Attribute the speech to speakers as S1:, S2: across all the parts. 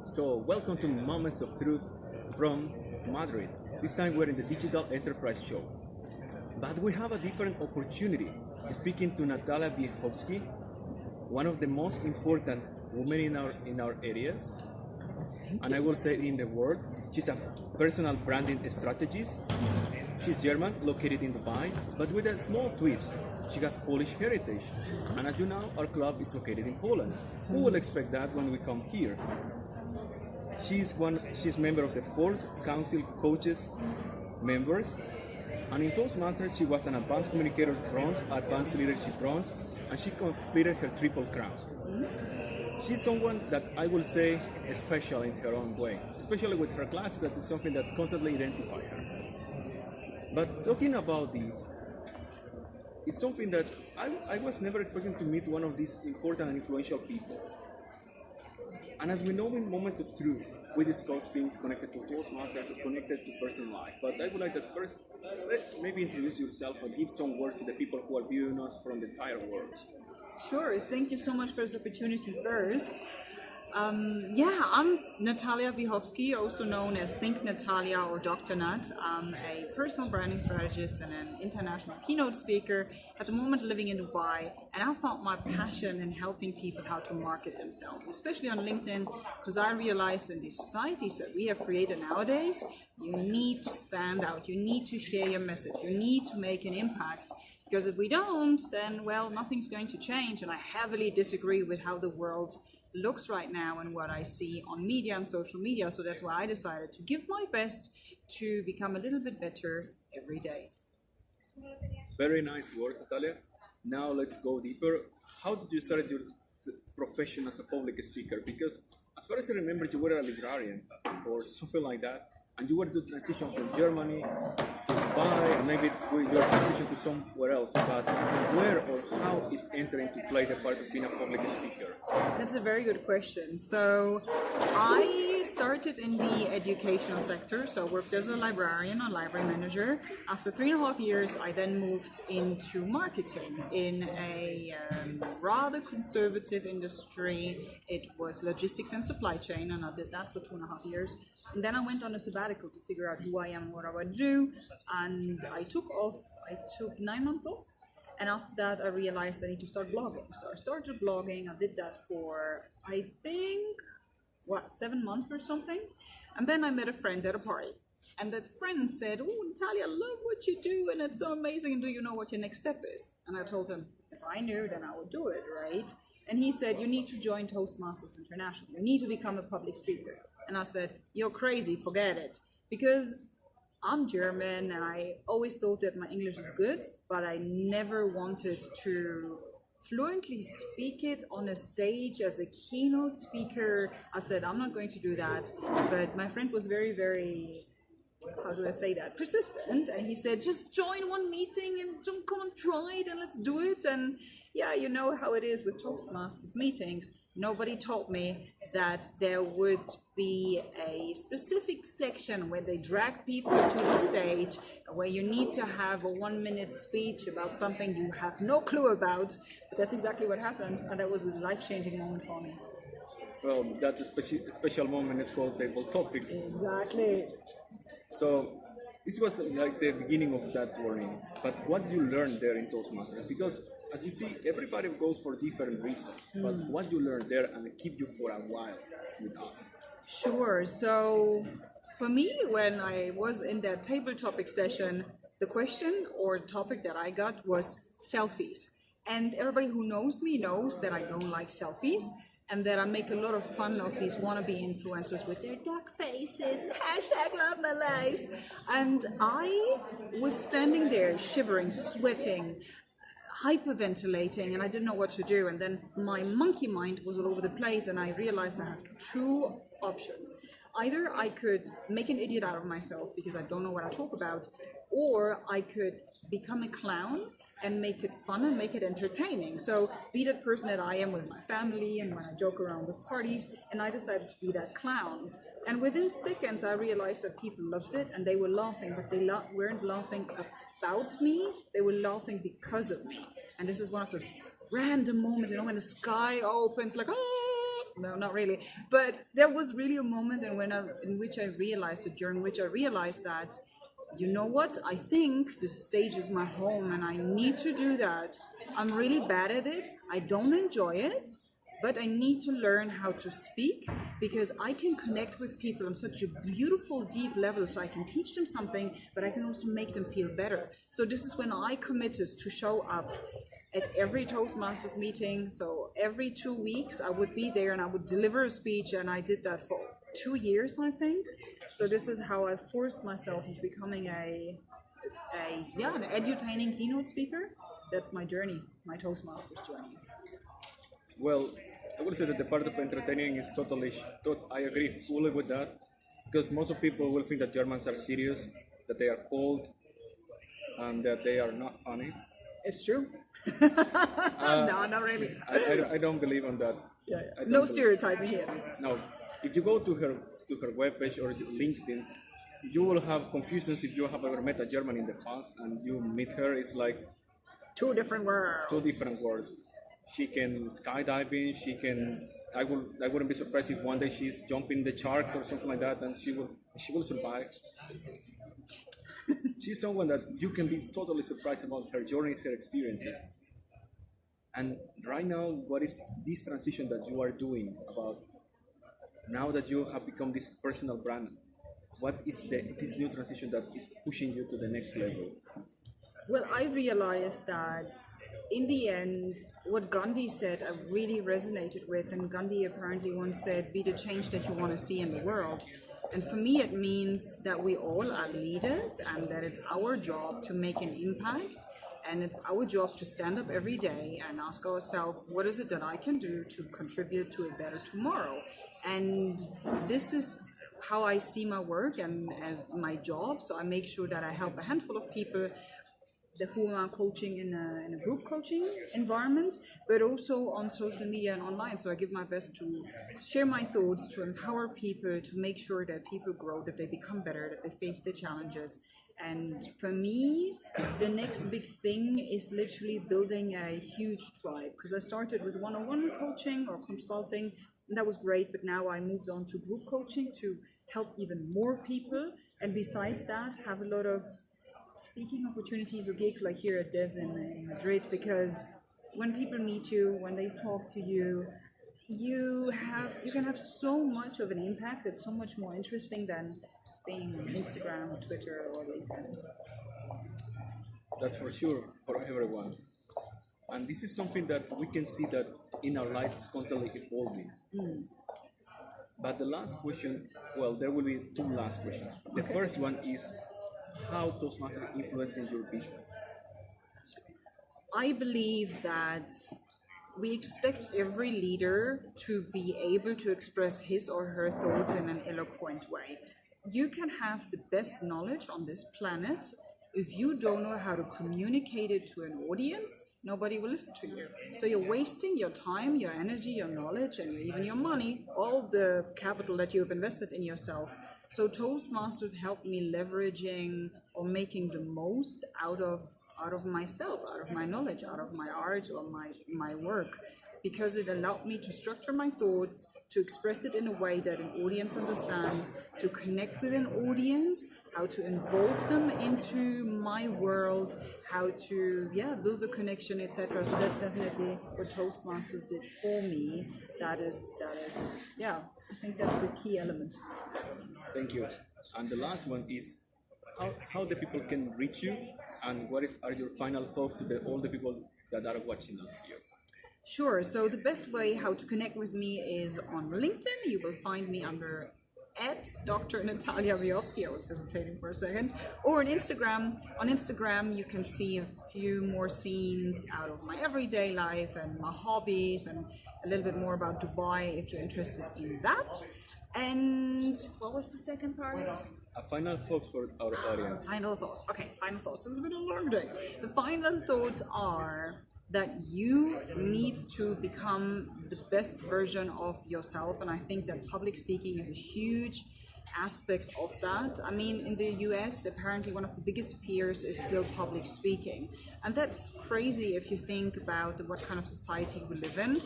S1: So, welcome to Moments of Truth from Madrid. This time we're in the Digital Enterprise Show. But we have a different opportunity. Speaking to Natalia Wiechowski, one of the most important women in our areas, and I will say in the world. She's a personal branding strategist. She's German, located in Dubai, but with a small twist. She has Polish heritage. And as you know, our club is located in Poland. Who will expect that when we come here? She's member of the fourth council coaches members. And in Toastmasters, she was an advanced communicator bronze, advanced leadership bronze, and she completed her triple crown. She's someone that I will say is special in her own way, especially with her classes. That is something that constantly identifies her. But talking about this, it's something that I was never expecting to meet one of these important and influential people. And as we know in Moment of Truth, we discuss things connected to Toastmasters or connected to personal life. But I would like that first, let's maybe introduce yourself and give some words to the people who are viewing us from the entire world.
S2: Sure, thank you so much for this opportunity first. I'm Natalia Wiechowski, also known as Think Natalia or Dr. Nat. I'm a personal branding strategist and an international keynote speaker, at the moment living in Dubai, and I found my passion in helping people how to market themselves, especially on LinkedIn, because I realized in the societies that we have created nowadays, you need to stand out, you need to share your message, you need to make an impact. Because if we don't, then, well, nothing's going to change. And I heavily disagree with how the world looks right now and what I see on media and social media. So that's why I decided to give my best to become a little bit better every day.
S1: Very nice words, Natalia. Now let's go deeper. How did you start your profession as a public speaker? Because as far as I remember, you were a librarian or something like that. And you were to transition from Germany to Dubai, and maybe your transition to somewhere else. But where or how it entered into play the part of being a public speaker?
S2: That's a very good question. So I started in the educational sector. So I worked as a librarian, a library manager. After 3.5 years, I then moved into marketing in a rather conservative industry. It was logistics and supply chain, and I did that for 2.5 years. And then I went on a sabbatical to figure out who I am and what I would do. And I took 9 months off. And after that, I realized I need to start blogging. So I started blogging. I did that for, I think, 7 months or something. And then I met a friend at a party. And that friend said, "Oh, Natalia, I love what you do. And it's so amazing. And do you know what your next step is?" And I told him, if I knew, then I would do it, right? And he said, "You need to join Toastmasters International. You need to become a public speaker." And I said, "You're crazy, forget it." Because I'm German and I always thought that my English is good, but I never wanted to fluently speak it on a stage as a keynote speaker. I said, I'm not going to do that. But my friend was very, very, how do I say that, persistent. And he said, just join one meeting and come and try it and let's do it. And yeah, you know how it is with Toastmasters meetings. Nobody told me that there would be a specific section where they drag people to the stage, where you need to have a 1-minute speech about something you have no clue about. But that's exactly what happened, and that was a life-changing moment for me.
S1: Well, that special moment is called Table Topics.
S2: Exactly.
S1: So this was like the beginning of that journey. But what you learned there in Toastmasters? Because as you see, everybody goes for different reasons. But what you learned there and keep you for a while with us?
S2: Sure. So for me, when I was in that table topic session, the question or topic that I got was selfies. And everybody who knows me knows that I don't like selfies and that I make a lot of fun of these wannabe influencers with their duck faces, hashtag love my life. And I was standing there shivering, sweating, hyperventilating, and I didn't know what to do. And then my monkey mind was all over the place, and I realized I have two options. Either I could make an idiot out of myself because I don't know what I talk about, or I could become a clown and make it fun and make it entertaining. So be that person that I am with my family and when I joke around with parties, and I decided to be that clown. And within seconds, I realized that people loved it and they were laughing, but they weren't laughing about me, they were laughing because of me. And this is one of those random moments, you know, when the sky opens, like, ah, No, not really. But there was really a moment in which I realized, or during which I realized that, you know what, I think the stage is my home and I need to do that. I'm really bad at it. I don't enjoy it. But I need to learn how to speak because I can connect with people on such a beautiful, deep level. So I can teach them something, but I can also make them feel better. So this is when I committed to show up at every Toastmasters meeting. So every 2 weeks I would be there and I would deliver a speech, and I did that for 2 years, I think. So this is how I forced myself into becoming an edutaining keynote speaker. That's my journey, my Toastmasters journey.
S1: Well, I would say that the part of entertaining is I agree fully with that, because most of people will think that Germans are serious, that they are cold, and that they are not funny.
S2: It's true. No, not really.
S1: I don't believe on that.
S2: Yeah. No stereotyping here.
S1: No, if you go to her webpage or LinkedIn, you will have confusions if you have ever met a German in the past and you meet her. It's like
S2: Two different worlds.
S1: two different worlds. She can skydiving. I wouldn't be surprised if one day she's jumping the sharks or something like that, and she will survive. She's someone that you can be totally surprised about her journeys, her experiences. And right now, what is this transition that you are doing about now that you have become this personal brand? What is this new transition that is pushing you to the next level?
S2: Well, I realized that in the end, what Gandhi said, I really resonated with. And Gandhi apparently once said, be the change that you want to see in the world. And for me, it means that we all are leaders and that it's our job to make an impact. And it's our job to stand up every day and ask ourselves, what is it that I can do to contribute to a better tomorrow? And this is how I see my work and as my job. So I make sure that I help a handful of people who I'm coaching in a group coaching environment, but also on social media and online. So I give my best to share my thoughts, to empower people, to make sure that people grow, that they become better, that they face the challenges. And for me, the next big thing is literally building a huge tribe, because I started with one-on-one coaching or consulting, and that was great, but now I moved on to group coaching to help even more people. And besides that, have a lot of speaking opportunities or gigs like here at DES in Madrid, because when people meet you, when they talk to you, you can have so much of an impact. It's so much more interesting than just being on Instagram or Twitter or LinkedIn.
S1: That's for sure, for everyone. And this is something that we can see that in our life is constantly evolving. But the last question, well, there will be two last questions. The first one is, how Toastmasters influencing your business?
S2: I believe that we expect every leader to be able to express his or her thoughts in an eloquent way. You can have the best knowledge on this planet. If you don't know how to communicate it to an audience, nobody will listen to you. So you're wasting your time, your energy, your knowledge, and even your money, all the capital that you've invested in yourself. So Toastmasters helped me leveraging or making the most out of myself, out of my knowledge, out of my art or my work, because it allowed me to structure my thoughts, to express it in a way that an audience understands, to connect with an audience, how to involve them into my world, how to build a connection, etc. So that's definitely what Toastmasters did for me. That is I think that's the key element.
S1: Thank you. And the last one is how the people can reach you, and what are your final thoughts to all the people that are watching us here?
S2: Sure. So the best way how to connect with me is on LinkedIn. You will find me under @Dr. Natalia Wiechowski. I was hesitating for a second. Or on Instagram. On Instagram, you can see a few more scenes out of my everyday life and my hobbies, and a little bit more about Dubai if you're interested in that. And what was the second part?
S1: Final thoughts for our audience.
S2: Final thoughts. Okay, final thoughts. It's been a long day. The final thoughts are that you need to become the best version of yourself, and I think that public speaking is a huge aspect of that. I mean, in the US, apparently one of the biggest fears is still public speaking, and that's crazy if you think about what kind of society we live in.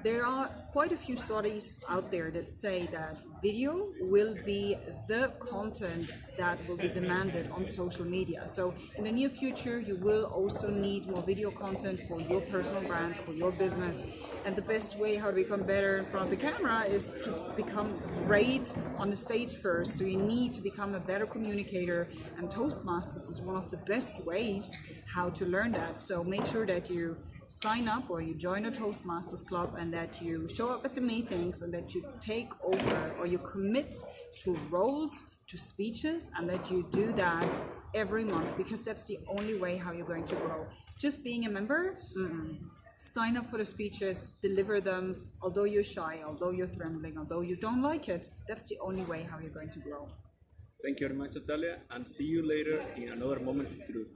S2: There are quite a few studies out there that say that video will be the content that will be demanded on social media. So in the near future, you will also need more video content for your personal brand, for your business. And the best way how to become better in front of the camera is to become great on the stage first. So you need to become a better communicator, and Toastmasters is one of the best ways how to learn that. So make sure that you sign up or you join a Toastmasters club, and that you show up at the meetings, and that you take over or you commit to roles, to speeches, and that you do that every month, because that's the only way how you're going to grow. Just being a member, sign up for the speeches, deliver them, although you're shy, although you're trembling, although you don't like it, that's the only way how you're going to grow.
S1: Thank you very much, Natalia, and see you later in another moment of truth.